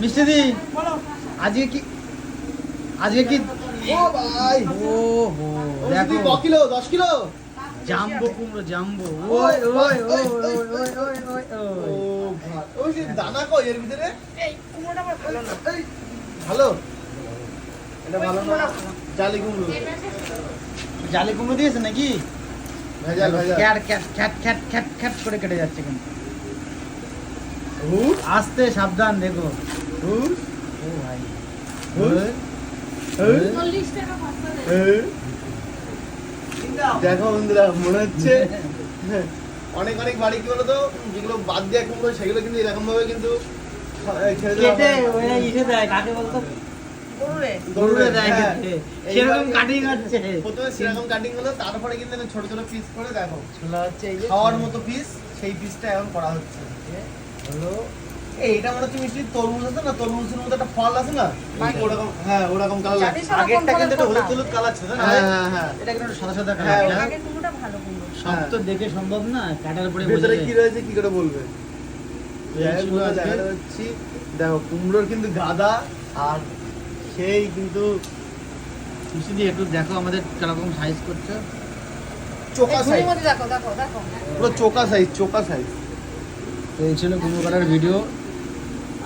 মিষ্টি দি আজকে কি ও ভাই ও হো দেখো দেখো 10 কিলো 10 কিলো জাম্বো কুমড়ো জাম্বো ওই ওই ওই ওই ওই ওই ওই ও ওই ভাই ওই যে দানা কই এর ভিতরে এই কুমড়োটা আমার ভালো না। এই, ভালো এটা ভালো না জালি কুমড়ো জালি কুমড়ো দিয়েছে নাকি ভেজাল ভেজাল ক্যাট ক্যাট খ্যাট খ্যাট খ্যাট খ্যাট করে কেটে যাচ্ছে কিন্তু হুস আস্তে সাবধান দেখো হুস ও ভাই হুস হুস 40 টাকা ভাজতে দে। হুস। দেখো বন্ধুরা মনে হচ্ছে অনেক অনেক বাড়ি কি বলতো যেগুলো বাদ দেওয়া কুমড়ো সেগুলো কিন্তু এরকম ভাবে কিন্তু ছেড়ে দেওয়া কেটে হয়। ওই ইসে দেয় কাকে বলতো গরুরে। গরুরে দেয় হ্যাঁ। কেটে এইবার সেরকম কিন্তু কাটিং হচ্ছে প্রথমে সেরকম কাটিং হলো তারপরে কিন্তু আমি ছোট ছোট পিস করে দেখো ছোলা হচ্ছে এই যে খাওয়ার মতো পিস সেই পিসটা এখন করা হচ্ছে হলো এইটা মনে হচ্ছে মিষ্টি তরমুজ আছে না তরমুজের মতো একটা ফল আছে না বাকি। ওরকম হ্যাঁ ওরকম কালার জানিস লাগছে না কোন আগেরটা কিন্তু ফলের একটু হলুদ কোনটা? হলুদ কালার ছিল না হ্যাঁ হ্যাঁ হ্যাঁ এটা কিন্তু সাদা সাদা হ্যাঁ, কালার আগের কুমড়োটা ভালো কুমড়ো। সব তো দেখে সম্ভব না কাটার পরে বোঝা ভেতরে যায় কি রয়েছে কি করে বলবে এই যাই হোক ছিল বন্ধুরা, আজকে। দেখাতে পাচ্ছি দেখো কুমড়োর কিন্তু গাদা আর সেই কিন্তু মিষ্টি দিয়ে একটু দেখো আমাদের কিরকম সাইজ করছে চোকা এই সাইজ ঝুড়ির মধ্যে দেখো দেখো দেখো। পুরো চোকা সাইজ চোকা সাইজ তো এই ছিল কুমড়ো কাটার ভিডিও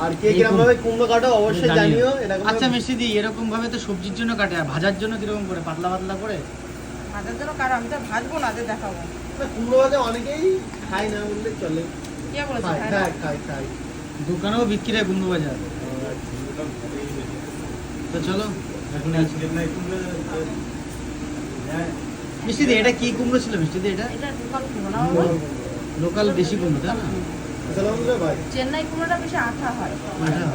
আর কে কিরকম ভাবে কুমড়ো কাটো অবশ্যই জানিও এরকম আচ্ছা মিষ্টি দি এরকম ভাবে তো সবজির জন্য কাটে আর ভাজার জন্য কিরকম করে পাতলা পাতলা করে ভাজার জন্য কারো আমি তো ভাজবো না যে দেখাবো। না, কুমড়ো ভাজা অনেকেই খায় না বললে চলে কে বলেছে খায় খায় না? খায় খায় খায় দোকানেও বিক্রি হয় কুমড়ো বাজার তো চলো এখন এই ছিল। মিষ্টি দি এটা কি কুমড়ো ছিল মিষ্টি দি এটা এটা লোকাল কুমড়ো না বাবা? লোকাল দেশি কুমড়ো তাই না আসলে বন্ধুরা ভাই চেন্নাই কুমড়োটা বেশি আঠা হয়। আচ্ছা।